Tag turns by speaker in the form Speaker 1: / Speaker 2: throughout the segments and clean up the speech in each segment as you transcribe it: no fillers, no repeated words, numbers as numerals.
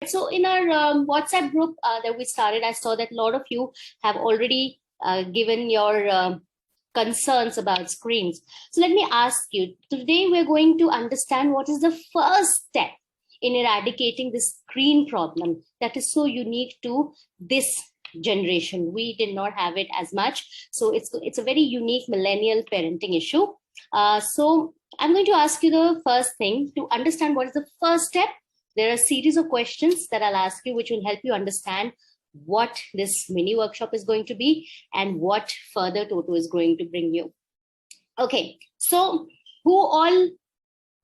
Speaker 1: So in our WhatsApp group that we started, I saw that a lot of you have already given your concerns about screens. So let me ask you, today we're going to understand what is the first step in eradicating this screen problem that is so unique to this generation. We did not have it as much. So it's a very unique millennial parenting issue. So I'm going to ask you the first thing to understand what is the first step. There are a series of questions that I'll ask you, which will help you understand what this mini workshop is going to be and what further Totto is going to bring you. Okay, so who all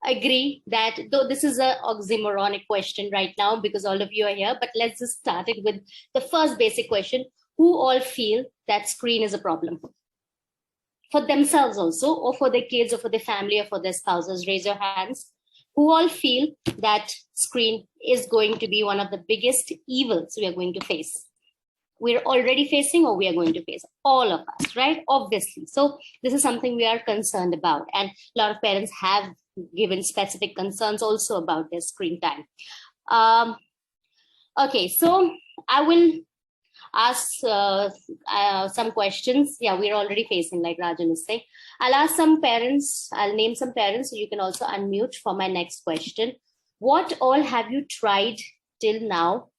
Speaker 1: agree that, though this is an oxymoronic question right now because all of you are here, but let's just start it with the first basic question. Who all feel that screen is a problem? For themselves also, or for their kids, or for their family, or for their spouses? Raise your hands. Who all feel that screen is going to be one of the biggest evils we are going to face? We're already facing, or we are going to face? All of us, right? Obviously. So this is something we are concerned about. And a lot of parents have given specific concerns also about their screen time. Okay, so I will ask some questions. Yeah, we're already facing, like Rajan is saying. I'll ask some parents, I'll name some parents, so you can also unmute for my next question. What all have you tried till now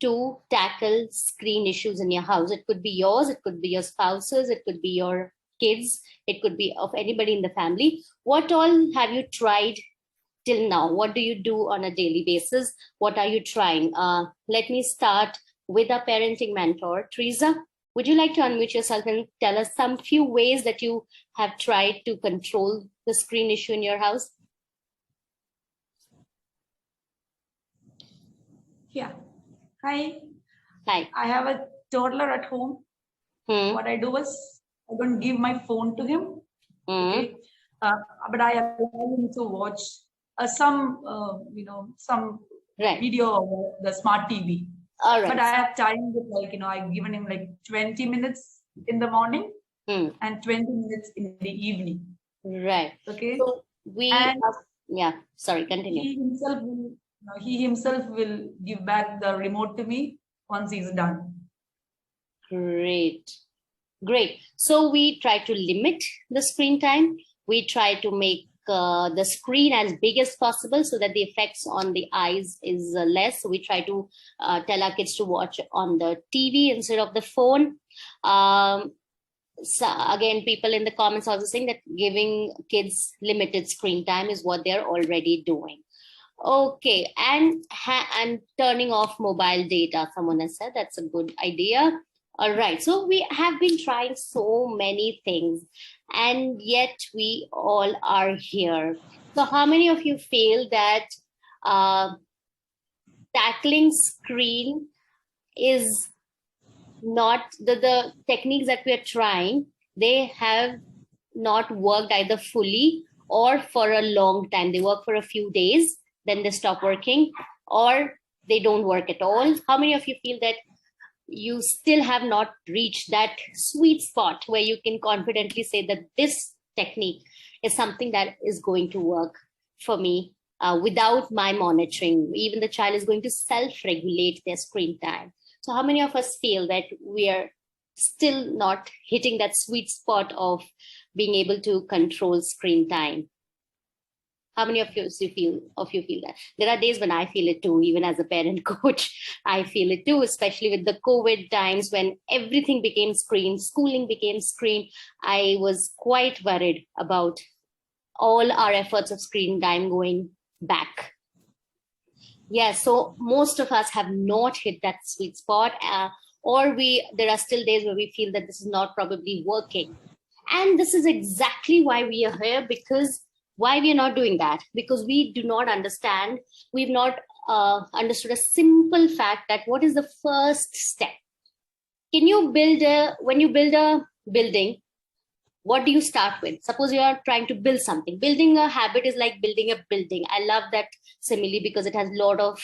Speaker 1: to tackle screen issues in your house? It could be yours, it could be your spouse's, it could be your kids, it could be of anybody in the family. What all have you tried till now? What do you do on a daily basis? What are you trying? Let me start with our parenting mentor, Teresa. Would you like to unmute yourself and tell us some few ways that you have tried to control the screen issue in your house?
Speaker 2: Yeah. Hi.
Speaker 1: Hi.
Speaker 2: I have a toddler at home. What I do is I don't give my phone to him. Okay. But I allow him to watch some video of the smart TV.
Speaker 1: All right.
Speaker 2: But I have timed it, I've given him like 20 minutes in the morning and 20 minutes in the evening.
Speaker 1: Right.
Speaker 2: Okay.
Speaker 1: So sorry, continue.
Speaker 2: He himself will give back the remote to me once he's done.
Speaker 1: Great. So we try to limit the screen time. We try to make the screen as big as possible so that the effects on the eyes is less. So we try to tell our kids to watch on the TV instead of the phone. So again, people in the comments also saying that giving kids limited screen time is what they're already doing. Okay, and turning off mobile data, someone has said that's a good idea. All right, so we have been trying so many things, and yet we all are here. So how many of you feel that tackling screen is not the techniques that we are trying, they have not worked either fully or for a long time? They work for a few days, then they stop working, or they don't work at all. How many of you feel that you still have not reached that sweet spot where you can confidently say that this technique is something that is going to work for me without my monitoring? Even the child is going to self-regulate their screen time. So how many of us feel that we are still not hitting that sweet spot of being able to control screen time? How many of you feel that? There are days when I feel it too, even as a parent coach. I feel it too, especially with the COVID times when everything became screen, schooling became screen. I was quite worried about all our efforts of screen time going back. Yeah, so most of us have not hit that sweet spot, or there are still days where we feel that this is not probably working. And this is exactly why we are here, because why we are not doing that? Because we do not understand, we've not understood a simple fact that what is the first step? When you build a building, what do you start with? Suppose you are trying to build something. Building a habit is like building a building. I love that simile because it has a lot of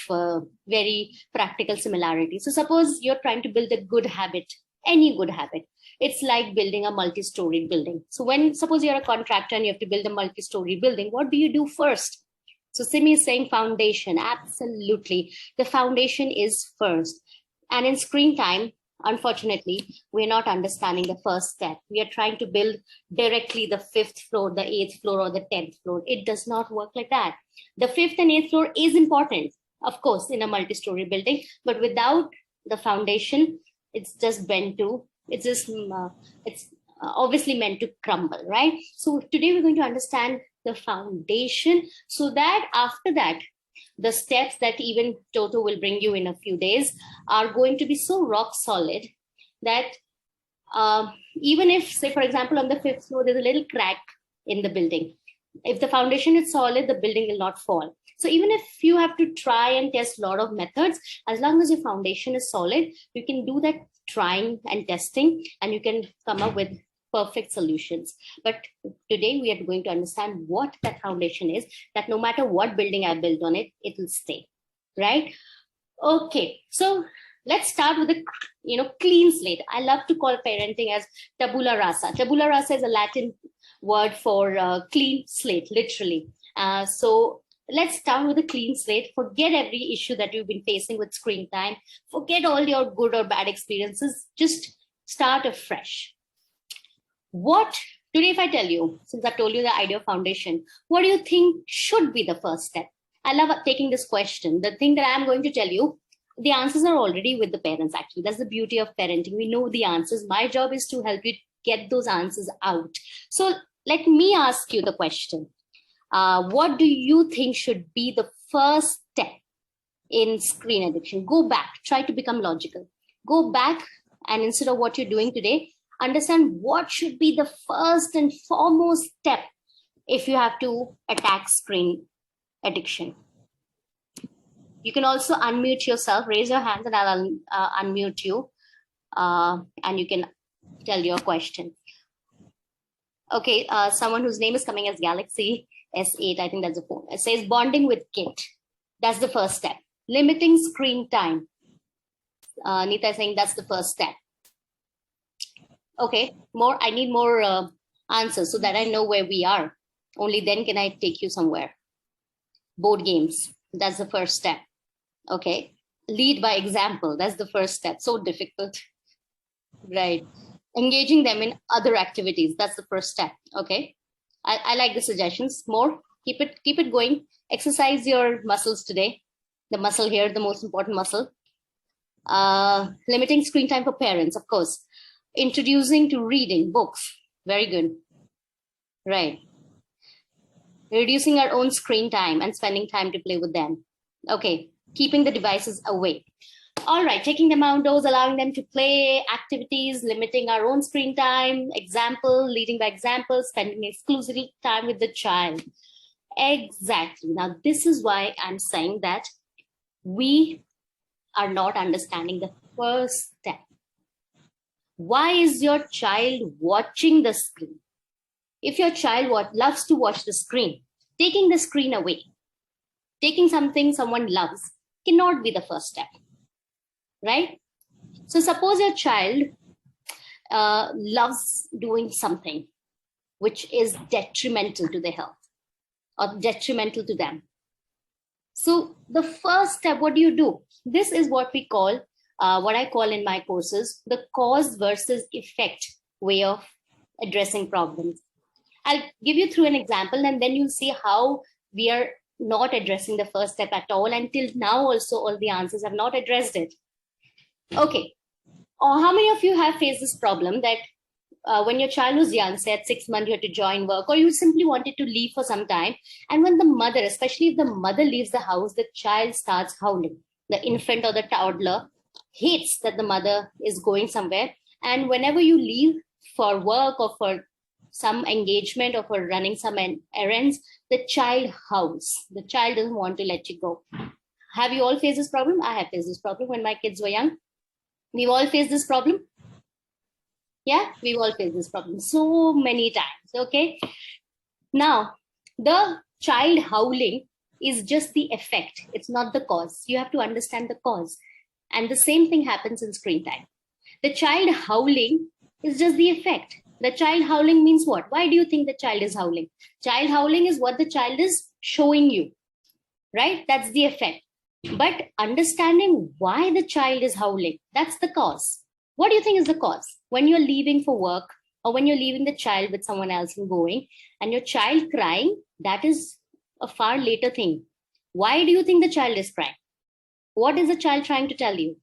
Speaker 1: very practical similarities. So suppose you're trying to build a good habit, any good habit. It's like building a multi-story building. So suppose you're a contractor and you have to build a multi-story building, what do you do first? So Simi is saying foundation. Absolutely. The foundation is first. And in screen time, unfortunately, we're not understanding the first step. We are trying to build directly the 5th floor, the 8th floor, or the 10th floor. It does not work like that. The 5th and 8th floor is important, of course, in a multi-story building, but without the foundation, it's just it's obviously meant to crumble, right? So today we're going to understand the foundation, so that after that, the steps that even Totto will bring you in a few days are going to be so rock solid that even if, say, for example, on the 5th floor, there's a little crack in the building, if the foundation is solid, the building will not fall. So even if you have to try and test a lot of methods, as long as your foundation is solid, you can do that trying and testing, and you can come up with perfect solutions. But today we are going to understand what that foundation is, that no matter what building I build on it, it will stay, right? Okay, so let's start with a clean slate. I love to call parenting as tabula rasa. Tabula rasa is a Latin word for clean slate, literally. So let's start with a clean slate. Forget every issue that you've been facing with screen time. Forget all your good or bad experiences. Just start afresh. Today, if I tell you, since I've told you the idea of foundation, what do you think should be the first step? I love taking this question. The thing that I'm going to tell you, the answers are already with the parents, actually. That's the beauty of parenting. We know the answers. My job is to help you get those answers out. So let me ask you the question. What do you think should be the first step in screen addiction? Go back, try to become logical. Go back, and instead of what you're doing today, understand what should be the first and foremost step if you have to attack screen addiction. You can also unmute yourself, raise your hands, and I'll unmute you, and you can tell your question. Okay, someone whose name is coming as Galaxy S8, I think that's a phone. It says bonding with kid. That's the first step. Limiting screen time. Nita is saying that's the first step. Okay, I need more answers so that I know where we are. Only then can I take you somewhere. Board games, that's the first step. Okay, lead by example, that's the first step. So difficult, right? Engaging them in other activities, that's the first step. Okay, I like the suggestions. More, keep it going. Exercise your muscles today. The muscle here, the most important muscle. Limiting screen time for parents, of course. Introducing to reading books, very good, right? Reducing our own screen time and spending time to play with them. Okay, keeping the devices away. All right, taking them outdoors, allowing them to play activities, limiting our own screen time. Example, leading by example, spending exclusive time with the child. Exactly. Now, this is why I'm saying that we are not understanding the first step. Why is your child watching the screen? If your child loves to watch the screen, taking the screen away, taking something someone loves cannot be the first step, right? So suppose your child loves doing something which is detrimental to their health or detrimental to them. So the first step, what do? This is what we call, what I call in my courses, the cause versus effect way of addressing problems. I'll give you through an example, and then you'll see how we are not addressing the first step at all. Until now, also, all the answers have not addressed it. Okay. How many of you have faced this problem that when your child was young, say at 6 months, you had to join work, or you simply wanted to leave for some time. And when the mother, especially if the mother leaves the house, the child starts howling. The infant or the toddler hates that the mother is going somewhere. And whenever you leave for work or for some engagement or for running some errands, the child howls. The child doesn't want to let you go. Have you all faced this problem? I have faced this problem when my kids were young. We've all faced this problem. Yeah, we've all faced this problem so many times. Okay. Now, the child howling is just the effect. It's not the cause. You have to understand the cause. And the same thing happens in screen time. The child howling is just the effect. The child howling means what? Why do you think the child is howling? Child howling is what the child is showing you. right? That's the effect. But understanding why the child is howling, that's the cause. What do you think is the cause? When you're leaving for work, or when you're leaving the child with someone else and going, and your child crying, that is a far later thing. Why do you think the child is crying? What is the child trying to tell you?